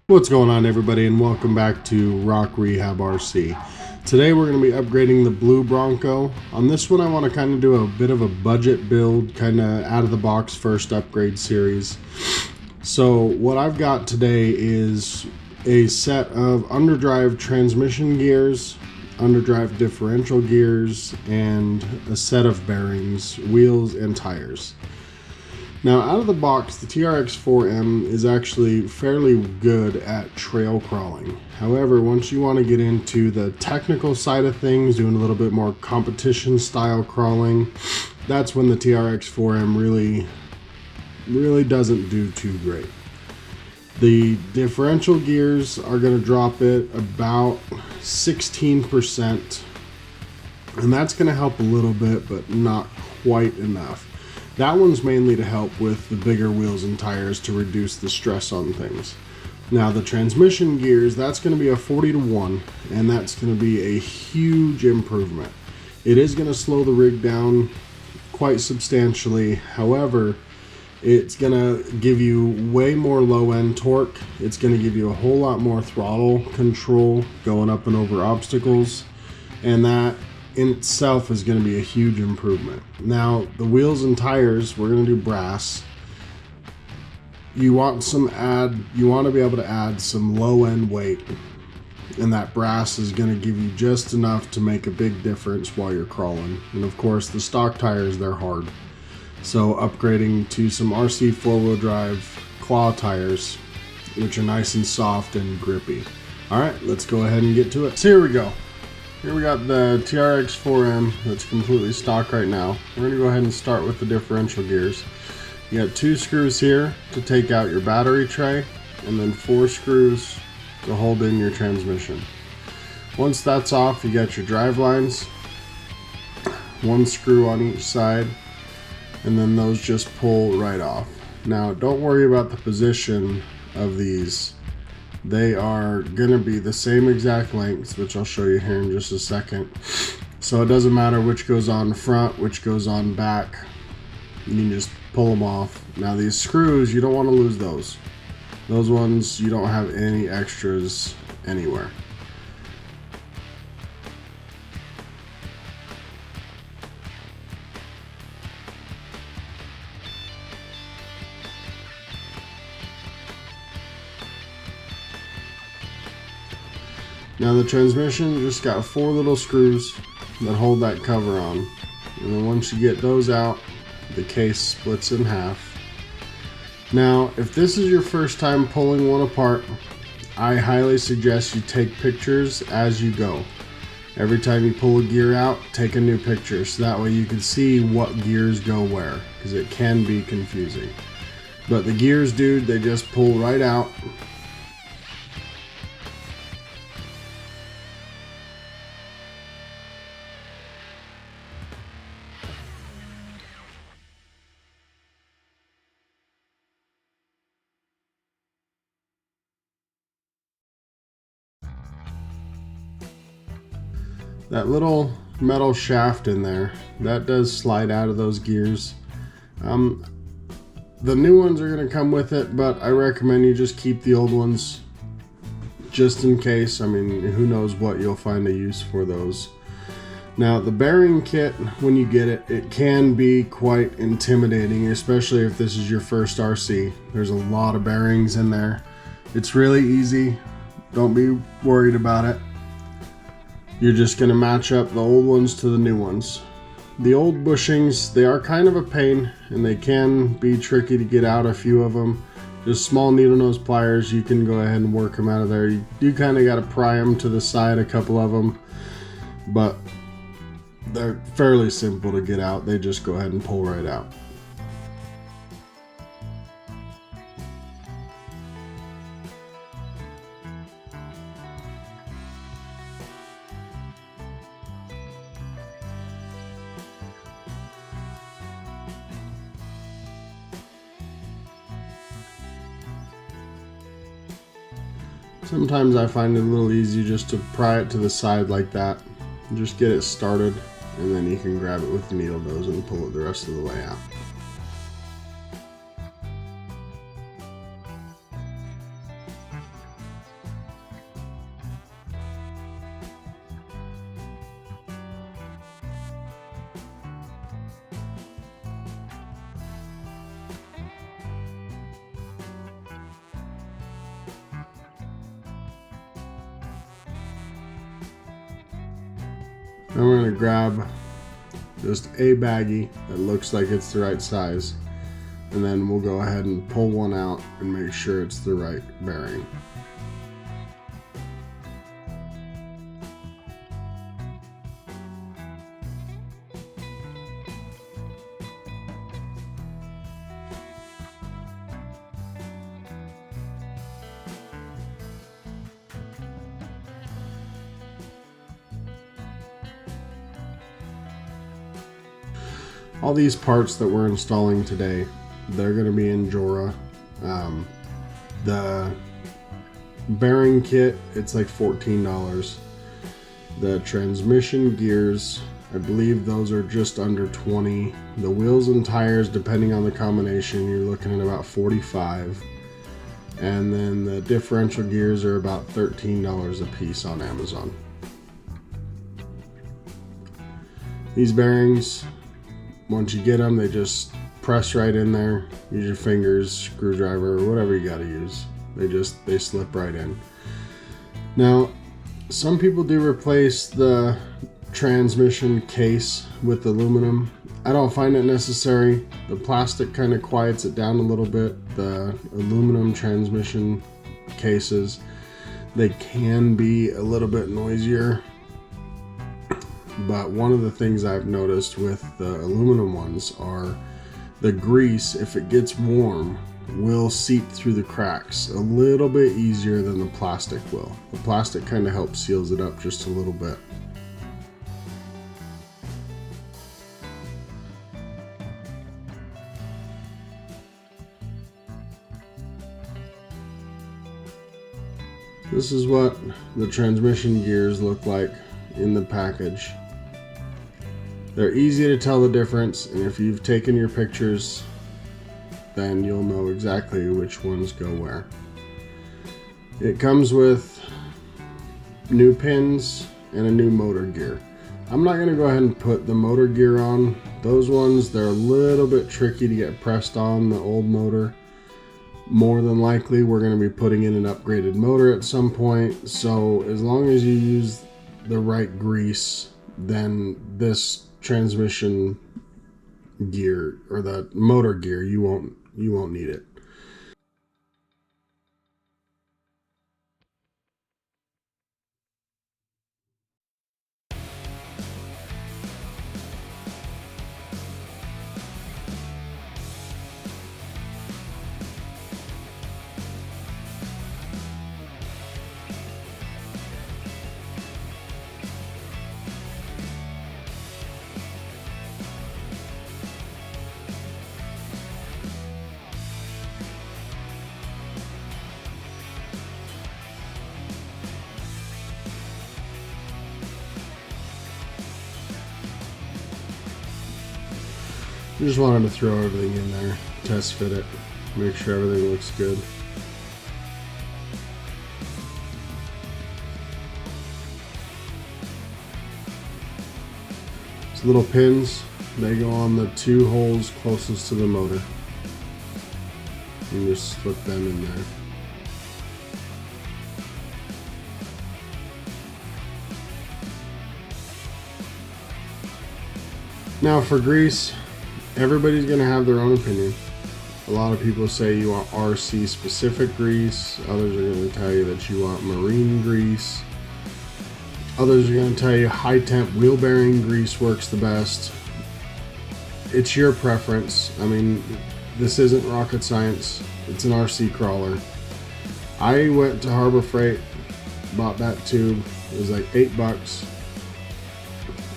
What's going on, everybody, and welcome back to Rock Rehab RC. Today we're going to be upgrading the blue Bronco. On this one I want to kind of do a bit of a budget build, kind of out of the box first upgrade series. So what I've got today is a set of underdrive transmission gears, underdrive differential gears, and a set of bearings, wheels, and tires. Now, out of the box, the TRX4M is actually fairly good at trail crawling. However, once you want to get into the technical side of things, doing a little bit more competition style crawling, that's when the TRX4M really doesn't do too great. The differential gears are going to drop it about 16%, and that's going to help a little bit, but not quite enough. That one's mainly to help with the bigger wheels and tires to reduce the stress on things. Now the transmission gears, that's going to be a 40-to-1, and that's going to be a huge improvement. It is going to slow the rig down quite substantially. However, it's going to give you way more low-end torque. It's going to give you a whole lot more throttle control going up and over obstacles, and that in itself is going to be a huge improvement. Now the wheels and tires, we're going to do brass. You want to be able to add some low-end weight, and that brass is going to give you just enough to make a big difference while you're crawling. And of course the stock tires, they're hard, so upgrading to some RC 4-wheel drive claw tires, which are nice and soft and grippy. Alright, let's go ahead and get to it. So here we go. Here we got the TRX4M that's completely stock right now. We're going to go ahead and start with the differential gears. You got 2 screws here to take out your battery tray, and then 4 screws to hold in your transmission. Once that's off, you got your drive lines, 1 screw on each side, and then those just pull right off. Now don't worry about the position of these. They are going to be the same exact lengths, which I'll show you here in just a second. So it doesn't matter which goes on front, which goes on back. You can just pull them off. Now these screws, you don't want to lose those. Those ones, you don't have any extras anywhere. Now the transmission just got 4 little screws that hold that cover on, and then once you get those out, the case splits in half. Now if this is your first time pulling one apart, I highly suggest you take pictures as you go. Every time you pull a gear out, take a new picture, so that way you can see what gears go where, because it can be confusing. But the gears, dude, they just pull right out. That little metal shaft in there, that does slide out of those gears. The new ones are going to come with it, but I recommend you just keep the old ones just in case. I mean, who knows what you'll find a use for those. Now the bearing kit, when you get it, it can be quite intimidating, especially if this is your first RC. There's a lot of bearings in there. It's really easy. Don't be worried about it. You're just going to match up the old ones to the new ones. The old bushings, they are kind of a pain, and they can be tricky to get out, a few of them. Just small needle nose pliers, you can go ahead and work them out of there. You do kind of got to pry them to the side, a couple of them, but they're fairly simple to get out. They just go ahead and pull right out. Sometimes I find it a little easy just to pry it to the side like that. Just get it started, and then you can grab it with the needle nose and pull it the rest of the way out. Now we're going to grab just a baggie that looks like it's the right size, and then we'll go ahead and pull one out and make sure it's the right bearing. All these parts that we're installing today, they're going to be in Jora. The bearing kit, it's like $14. The transmission gears, I believe those are just under $20. The wheels and tires, depending on the combination, you're looking at about $45. And then the differential gears are about $13 a piece on Amazon. These bearings, once you get them, they just press right in there. Use your fingers, screwdriver, or whatever you got to use. They slip right in. Now, some people do replace the transmission case with aluminum. I don't find it necessary. The plastic kind of quiets it down a little bit. The aluminum transmission cases, they can be a little bit noisier. But one of the things I've noticed with the aluminum ones are the grease, if it gets warm, will seep through the cracks a little bit easier than the plastic will. The plastic kind of helps seals it up just a little bit. This is what the transmission gears look like in the package. They're easy to tell the difference, and if you've taken your pictures, then you'll know exactly which ones go where. It comes with new pins and a new motor gear. I'm not going to go ahead and put the motor gear on. Those ones, they're a little bit tricky to get pressed on the old motor. More than likely, we're going to be putting in an upgraded motor at some point, so as long as you use the right grease, then this transmission gear or the motor gear, you won't need it. Just wanted to throw everything in there, test fit it, make sure everything looks good. These little pins, they go on the two holes closest to the motor. You just slip them in there. Now for grease, everybody's going to have their own opinion. A lot of people say you want RC specific grease. Others are going to tell you that you want marine grease. Others are going to tell you high temp wheel bearing grease works the best. It's your preference. I mean, this isn't rocket science. It's an RC crawler. I went to Harbor Freight, bought that tube. It was like $8.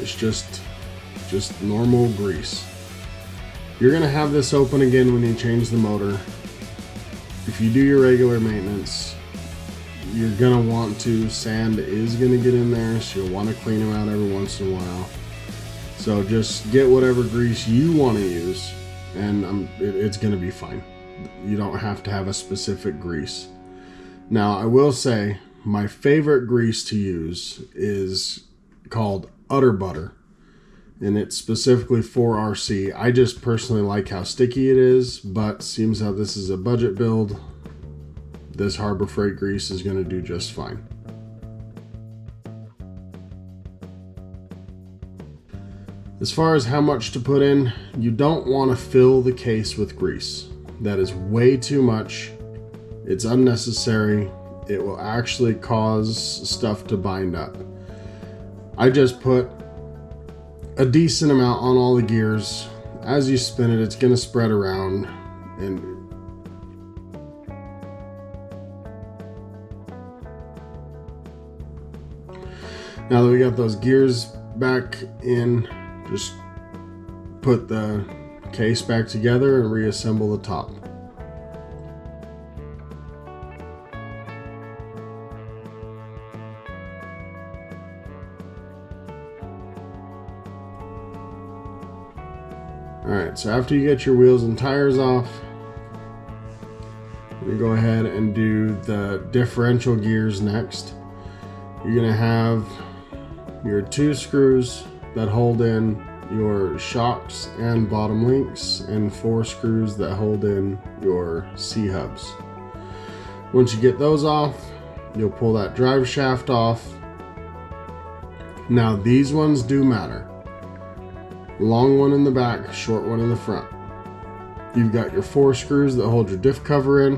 It's just normal grease. You're going to have this open again when you change the motor. If you do your regular maintenance, you're going to want to, sand is going to get in there, so you'll want to clean them out every once in a while. So just get whatever grease you want to use, and it's going to be fine. You don't have to have a specific grease. Now, I will say, my favorite grease to use is called Utter Butter. And it's specifically for RC. I just personally like how sticky it is, but seems how this is a budget build, this Harbor Freight grease is going to do just fine. As far as how much to put in, you don't want to fill the case with grease. That is way too much. It's unnecessary. It will actually cause stuff to bind up. I just put a decent amount on all the gears. As you spin it, it's going to spread around. And now that we got those gears back in, just put the case back together and reassemble the top. Alright, so after you get your wheels and tires off, we go ahead and do the differential gears next. You're going to have your 2 screws that hold in your shocks and bottom links, and 4 screws that hold in your C-hubs. Once you get those off, you'll pull that drive shaft off. Now these ones do matter. Long one in the back, short one in the front. You've got your 4 screws that hold your diff cover in.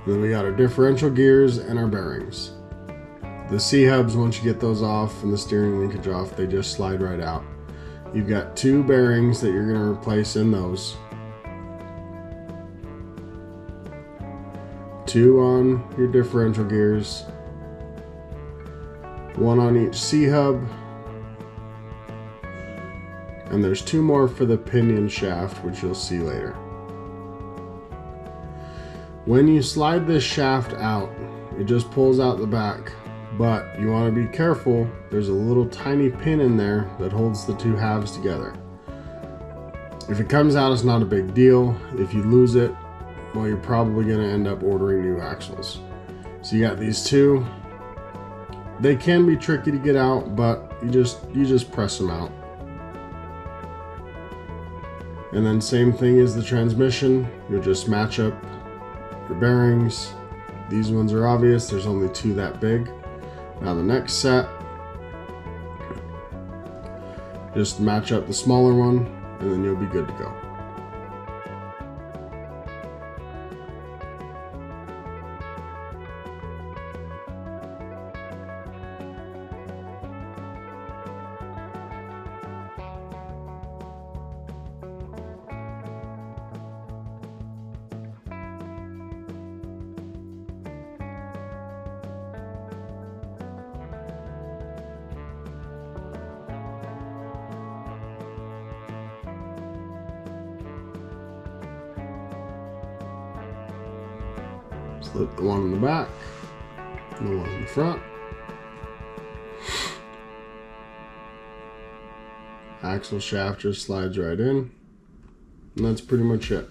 And then we got our differential gears and our bearings. The C-hubs, once you get those off and the steering linkage off, they just slide right out. You've got 2 bearings that you're going to replace in those. 2 on your differential gears. 1 on each C-hub. And there's 2 more for the pinion shaft, which you'll see later. When you slide this shaft out, it just pulls out the back, but you want to be careful. There's a little tiny pin in there that holds the 2 halves together. If it comes out, it's not a big deal. If you lose it, well, you're probably going to end up ordering new axles. So you got these 2. They can be tricky to get out, but you just press them out. And then same thing as the transmission, you'll just match up your bearings. These ones are obvious, there's only 2 that big. Now the next set, just match up the smaller one, and then you'll be good to go. Slip the one in the back, and the one in the front. Axle shaft just slides right in, and that's pretty much it.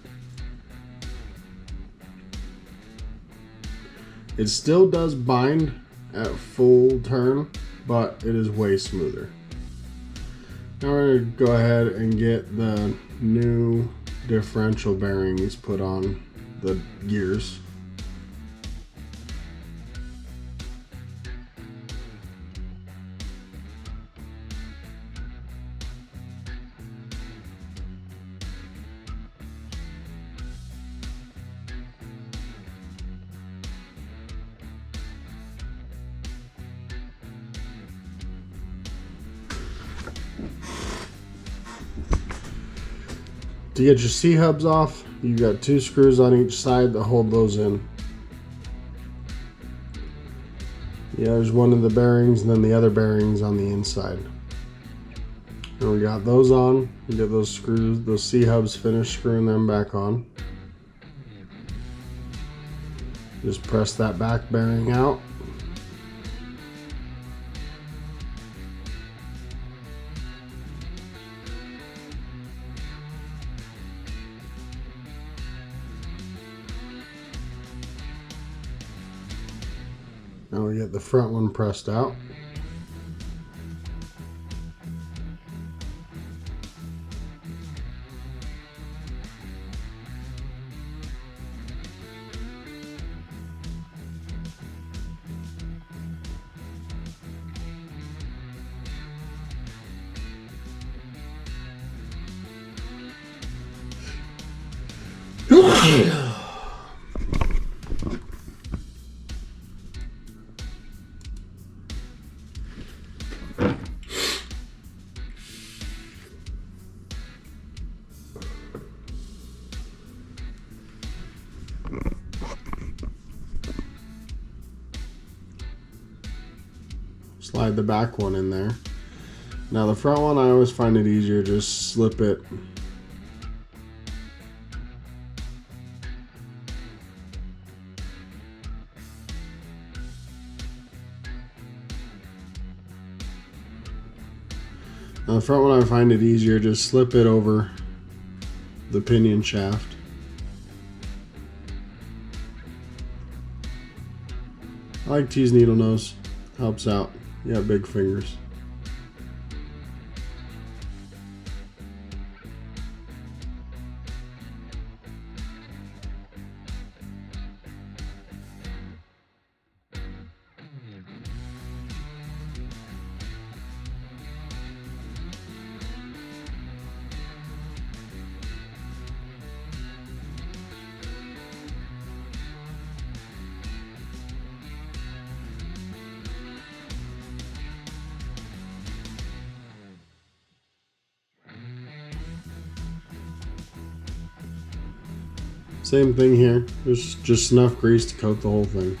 It still does bind at full turn, but it is way smoother. Now we're going to go ahead and get the new differential bearings put on the gears. To get your C-hubs off, you've got 2 screws on each side that hold those in. Yeah, there's one of the bearings and then the other bearings on the inside. And we got those on. We get those screws, those C-hubs finished screwing them back on. Just press that back bearing out. Now we get the front one pressed out. Slide the back one in there. Now the front one, I always find it easier, just slip it Now the front one, I find it easier, just slip it over the pinion shaft. I like to use needle nose, helps out. You have big fingers. Same thing here, there's just enough grease to coat the whole thing.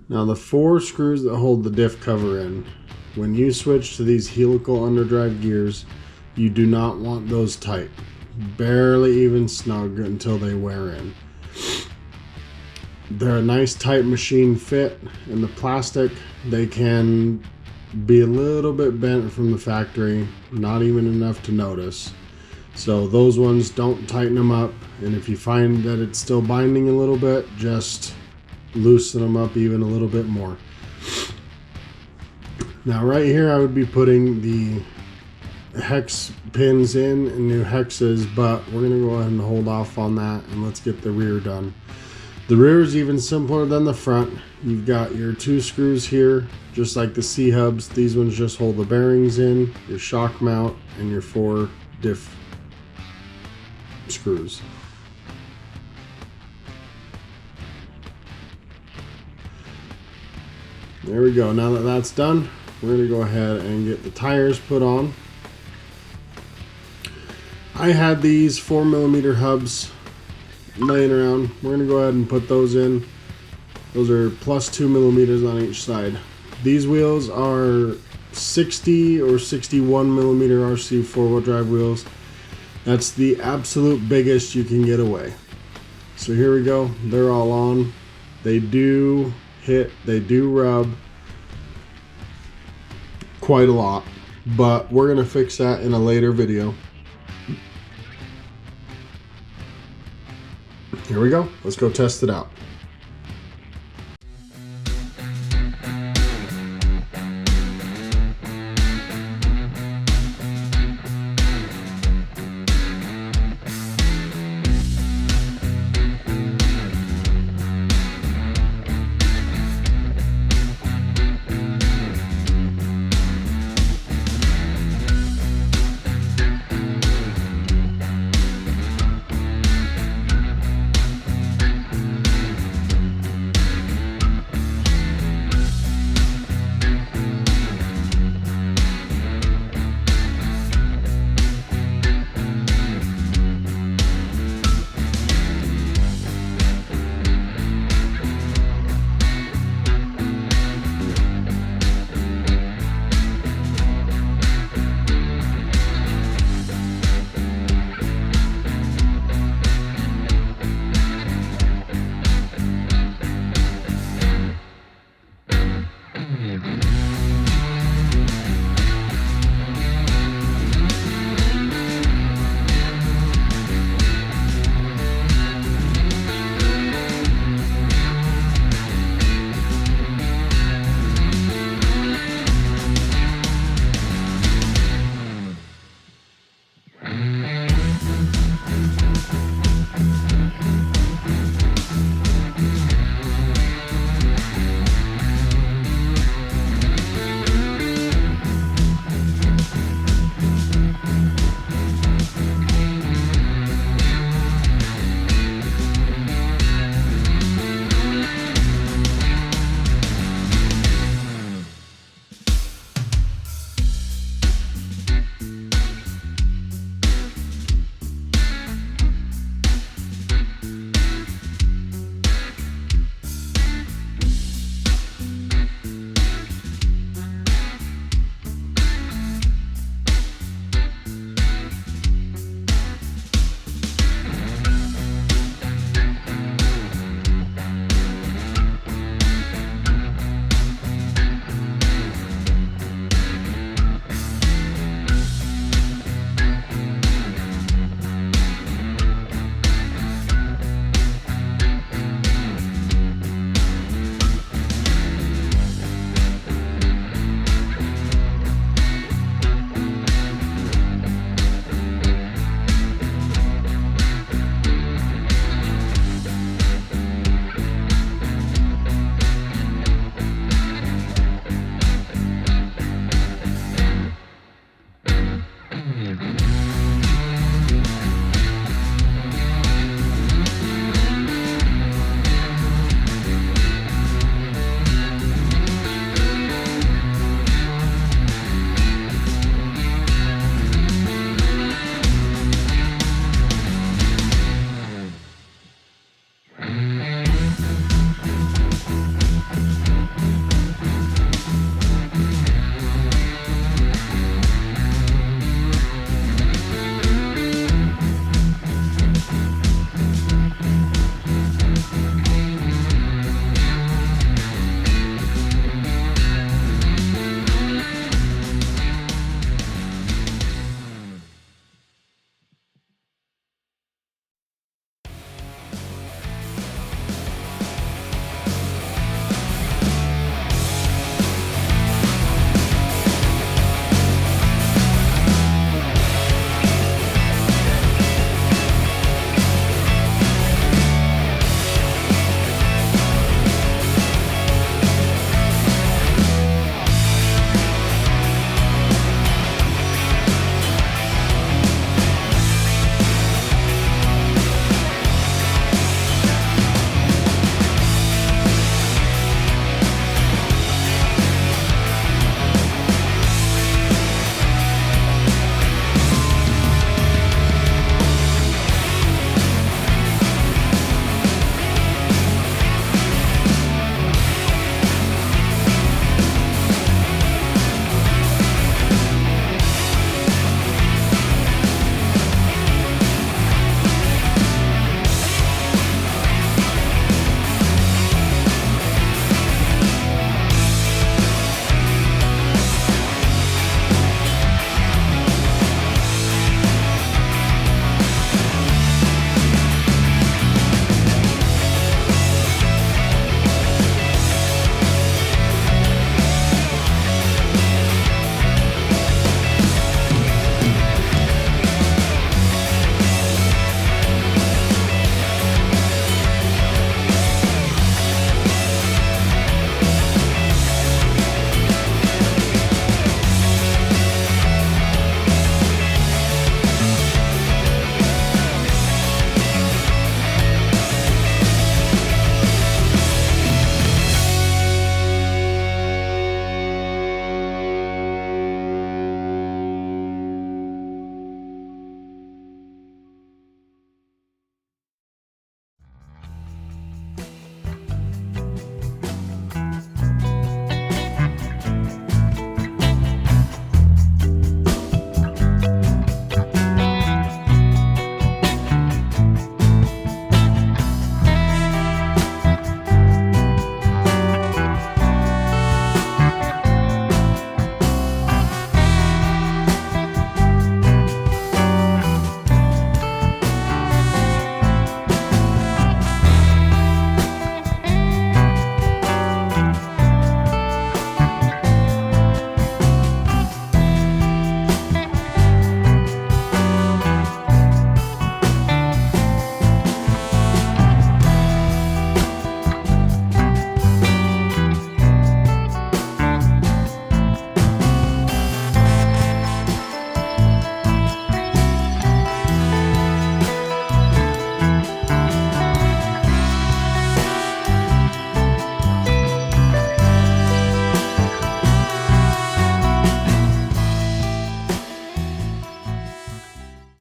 Now the 4 screws that hold the diff cover in, when you switch to these helical underdrive gears, you do not want those tight. Barely even snug until they wear in. They're a nice tight machine fit, and the plastic, they can be a little bit bent from the factory, not even enough to notice. So those ones, don't tighten them up, and if you find that it's still binding a little bit, just loosen them up even a little bit more. Now right here I would be putting the hex pins in and new hexes, but we're going to go ahead and hold off on that and let's get the rear done. The rear is even simpler than the front. You've got your 2 screws here, just like the C-hubs. These ones just hold the bearings in, your shock mount, and your 4 diff screws. There we go. Now that that's done, we're going to go ahead and get the tires put on. I had these 4mm hubs laying around. We're going to go ahead and put those in. Those are plus 2mm on each side. These wheels are 60 or 61mm RC 4-wheel drive wheels. That's the absolute biggest you can get away. So here we go. They're all on. They do hit, they do rub quite a lot, but we're going to fix that in a later video. Here we go. Let's go test it out.